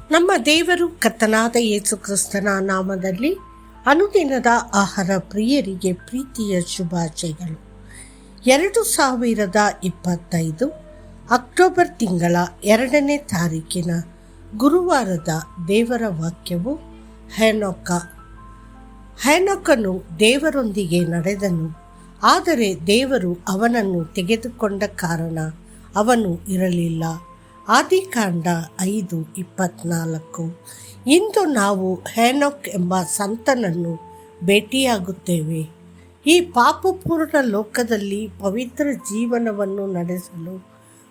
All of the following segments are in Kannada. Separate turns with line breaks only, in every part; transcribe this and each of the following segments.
ನಮ್ಮ ದೇವರು ಕರ್ತನಾದ ಯೇಸು ಕ್ರಿಸ್ತನ ನಾಮದಲ್ಲಿ ಅನುದಿನದ ಆಹಾರ ಪ್ರಿಯರಿಗೆ ಪ್ರೀತಿಯ ಶುಭಾಶಯಗಳು. 2025 ಅಕ್ಟೋಬರ್ ತಿಂಗಳ 2ನೇ ತಾರೀಕಿನ ಗುರುವಾರದ ದೇವರ ವಾಕ್ಯವು ಹೆನೋಕನು ದೇವರೊಂದಿಗೆ ನಡೆದನು, ಆದರೆ ದೇವರು ಅವನನ್ನು ತೆಗೆದುಕೊಂಡ ಕಾರಣ ಅವನು ಇರಲಿಲ್ಲ. ಆದಿಕಾಂಡ 5:24. ಇಂದು ನಾವು ಹೆನೋಕ್ ಎಂಬ ಸಂತನನ್ನು ಭೇಟಿಯಾಗುತ್ತೇವೆ. ಈ ಪಾಪಪೂರ್ಣ ಲೋಕದಲ್ಲಿ ಪವಿತ್ರ ಜೀವನವನ್ನು ನಡೆಸಲು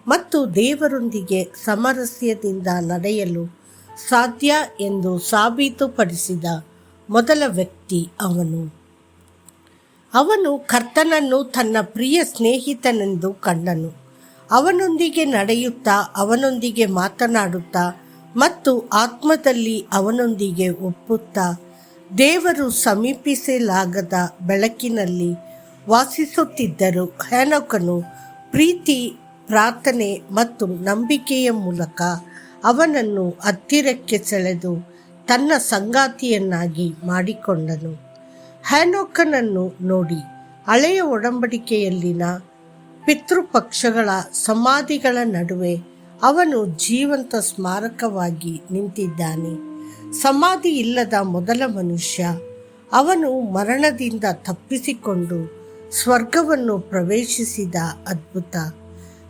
ಮತ್ತು ದೇವರೊಂದಿಗೆ ಸಾಮರಸ್ಯದಿಂದ ನಡೆಯಲು ಸಾಧ್ಯ ಎಂದು ಸಾಬೀತುಪಡಿಸಿದ ಮೊದಲ ವ್ಯಕ್ತಿ ಅವನು ಕರ್ತನನ್ನು ತನ್ನ ಪ್ರಿಯ ಸ್ನೇಹಿತನೆಂದು ಕಂಡನು. ಅವನೊಂದಿಗೆ ನಡೆಯುತ್ತಾ, ಅವನೊಂದಿಗೆ ಮಾತನಾಡುತ್ತಾ ಮತ್ತು ಆತ್ಮದಲ್ಲಿ ಅವನೊಂದಿಗೆ ಒಪ್ಪುತ್ತಾ ದೇವರು ಸಮೀಪಿಸಲಾಗದ ಬೆಳಕಿನಲ್ಲಿ ವಾಸಿಸುತ್ತಿದ್ದರು. ಹೆನೋಕನು ಪ್ರೀತಿ, ಪ್ರಾರ್ಥನೆ ಮತ್ತು ನಂಬಿಕೆಯ ಮೂಲಕ ಅವನನ್ನು ಹತ್ತಿರಕ್ಕೆ ಸೆಳೆದು ತನ್ನ ಸಂಗಾತಿಯನ್ನಾಗಿ ಮಾಡಿಕೊಂಡನು. ಹೆನೋಕನನ್ನು ನೋಡಿ ಹಳೆಯ ಒಡಂಬಡಿಕೆಯಲ್ಲಿನ ಪಿತೃಪಕ್ಷಗಳ ಸಮಾಧಿಗಳ ನಡುವೆ ಅವನು ಜೀವಂತ ಸ್ಮಾರಕವಾಗಿ ನಿಂತಿದ್ದಾನೆ. ಸಮಾಧಿ ಇಲ್ಲದ ಮೊದಲ ಮನುಷ್ಯ. ಅವನು ಮರಣದಿಂದ ತಪ್ಪಿಸಿಕೊಂಡು ಸ್ವರ್ಗವನ್ನು ಪ್ರವೇಶಿಸಿದ ಅದ್ಭುತ.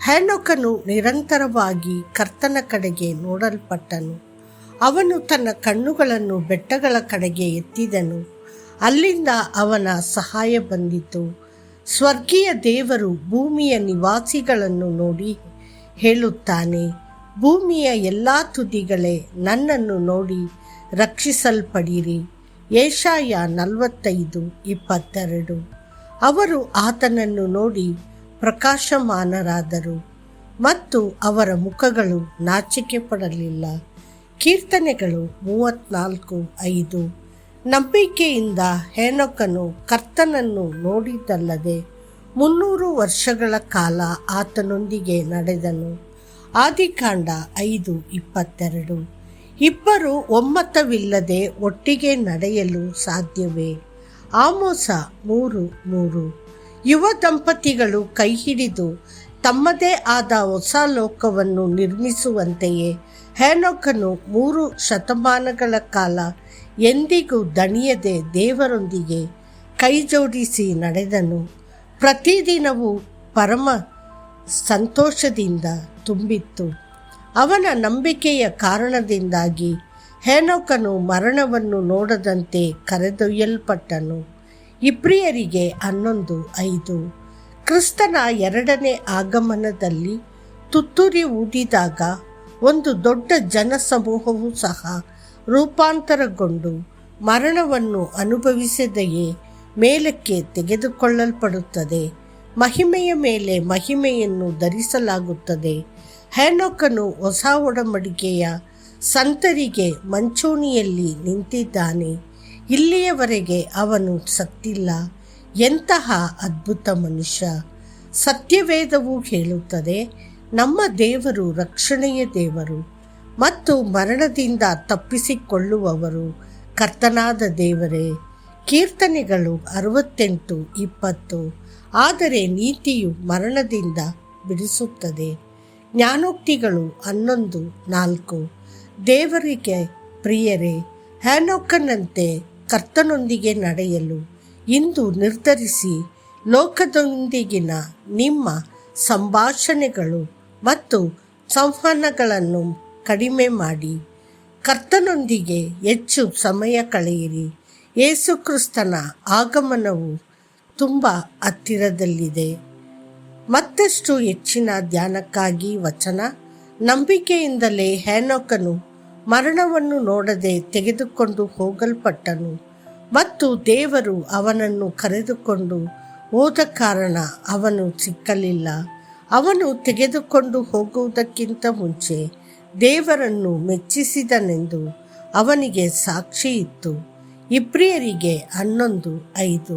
ಹೆನೋಕನು ನಿರಂತರವಾಗಿ ಕರ್ತನ ಕಡೆಗೆ ನೋಡಲ್ಪಟ್ಟನು. ಅವನು ತನ್ನ ಕಣ್ಣುಗಳನ್ನು ಬೆಟ್ಟಗಳ ಕಡೆಗೆ ಎತ್ತಿದನು. ಅಲ್ಲಿಂದ ಅವನ ಸಹಾಯ ಬಂದಿತು. ಸ್ವರ್ಗೀಯ ದೇವರು ಭೂಮಿಯ ನಿವಾಸಿಗಳನ್ನು ನೋಡಿ ಹೇಳುತ್ತಾನೆ, ಭೂಮಿಯ ಎಲ್ಲ ತುದಿಗಳೇ ನನ್ನನ್ನು ನೋಡಿ ರಕ್ಷಿಸಲ್ಪಡಿರಿ. ಯೆಶಾಯ 45:22. ಅವರು ಆತನನ್ನು ನೋಡಿ ಪ್ರಕಾಶಮಾನರಾದರು ಮತ್ತು ಅವರ ಮುಖಗಳು ನಾಚಿಕೆ ಪಡಲಿಲ್ಲ. ಕೀರ್ತನೆಗಳು 34:5. ನಂಬಿಕೆಯಿಂದ ಹೆನೋಕನು ಕರ್ತನನ್ನು ನೋಡಿದ್ದಲ್ಲದೆ 300 ವರ್ಷಗಳ ಕಾಲ ಆತನೊಂದಿಗೆ ನಡೆದನು. ಆದಿಕಾಂಡ 5:22. ಇಬ್ಬರು ಒಮ್ಮತವಿಲ್ಲದೆ ಒಟ್ಟಿಗೆ ನಡೆಯಲು ಸಾಧ್ಯವೇ? ಆಮೋಸ 3:3. ಯುವ ದಂಪತಿಗಳು ಕೈ ಹಿಡಿದು ತಮ್ಮದೇ ಆದ ಹೊಸ ಲೋಕವನ್ನು ನಿರ್ಮಿಸುವಂತೆಯೇ ಹೆನೋಕನು 3 ಶತಮಾನಗಳ ಕಾಲ ಎಂದಿಗೂ ದಣಿಯದೆ ದೇವರೊಂದಿಗೆ ಕೈಜೋಡಿಸಿ ನಡೆದನು. ಪ್ರತಿದಿನವೂ ಪರಮ ಸಂತೋಷದಿಂದ ತುಂಬಿತ್ತು. ಅವನ ನಂಬಿಕೆಯ ಕಾರಣದಿಂದಾಗಿ ಹೆನೋಕನು ಮರಣವನ್ನು ನೋಡದಂತೆ ಕರೆದೊಯ್ಯಲ್ಪಟ್ಟನು. ಇಬ್ರಿಯರಿಗೆ 11:5. ಕ್ರಿಸ್ತನ 2ನೇ ಆಗಮನದಲ್ಲಿ ತುತ್ತೂರಿ ಊದಿದಾಗ ಒಂದು ದೊಡ್ಡ ಜನಸಮೂಹವೂ ಸಹ ರೂಪಾಂತರಗೊಂಡು ಮರಣವನ್ನು ಅನುಭವಿಸದೆಯೇ ಮೇಲಕ್ಕೆ ತೆಗೆದುಕೊಳ್ಳಲ್ಪಡುತ್ತದೆ. ಮಹಿಮೆಯ ಮೇಲೆ ಮಹಿಮೆಯನ್ನು ಧರಿಸಲಾಗುತ್ತದೆ. ಹೆನೋಕನು ಹೊಸ ಒಡಂಬಡಿಕೆಯ ಸಂತರಿಗೆ ಮಂಚೂಣಿಯಲ್ಲಿ ನಿಂತಿದ್ದಾನೆ. ಇಲ್ಲಿಯವರೆಗೆ ಅವನು ಸತ್ತಿಲ್ಲ. ಎಂತಹ ಅದ್ಭುತ ಮನುಷ್ಯ! ಸತ್ಯವೇದವು ಹೇಳುತ್ತದೆ, ನಮ್ಮ ದೇವರು ರಕ್ಷಣೆಯ ದೇವರು ಮತ್ತು ಮರಣದಿಂದ ತಪ್ಪಿಸಿಕೊಳ್ಳುವವರು ಕರ್ತನಾದ ದೇವರೇ. ಕೀರ್ತನೆಗಳು 68:20. ಆದರೆ ನೀತಿಯು ಮರಣದಿಂದ ಬಿಡಿಸುತ್ತದೆ. ಜ್ಞಾನೋಕ್ತಿಗಳು 11:4. ದೇವರಿಗೆ ಪ್ರಿಯರೇ, ಹೆನೋಕನಂತೆ ಕರ್ತನೊಂದಿಗೆ ನಡೆಯಲು ಇಂದು ನಿರ್ಧರಿಸಿ ಲೋಕದೊಂದಿಗಿನ ನಿಮ್ಮ ಸಂಭಾಷಣೆಗಳು ಮತ್ತು ಸಂವಹನಗಳನ್ನು ಕಡಿಮೆ ಮಾಡಿ ಕರ್ತನೊಂದಿಗೆ ಹೆಚ್ಚು ಸಮಯ ಕಳೆಯಿರಿ. ಯೇಸು ಕ್ರಿಸ್ತನ ಆಗಮನವು ತುಂಬ ಹತ್ತಿರದಲ್ಲಿದೆ. ಮತ್ತಷ್ಟು ಹೆಚ್ಚಿನ ಧ್ಯಾನಕ್ಕಾಗಿ ವಚನ. ನಂಬಿಕೆಯಿಂದಲೇ ಹೆನೋಕನು ಮರಣವನ್ನು ನೋಡದೆ ತೆಗೆದುಕೊಂಡು ಹೋಗಲ್ಪಟ್ಟನು ಮತ್ತು ದೇವರು ಅವನನ್ನು ಕರೆದುಕೊಂಡು ಹೋದ ಕಾರಣ ಅವನು ಸಿಕ್ಕಲಿಲ್ಲ. ಅವನು ತೆಗೆದುಕೊಂಡು ಹೋಗುವುದಕ್ಕಿಂತ ಮುಂಚೆ ದೇವರನ್ನು ಮೆಚ್ಚಿಸಿದನೆಂದು ಅವನಿಗೆ ಸಾಕ್ಷಿ ಇತ್ತು. ಇಬ್ರಿಯರಿಗೆ 11:5.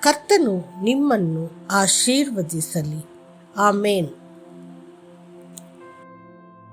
ಕರ್ತನು ನಿಮ್ಮನ್ನು ಆಶೀರ್ವದಿಸಲಿ. ಆಮೇನ್.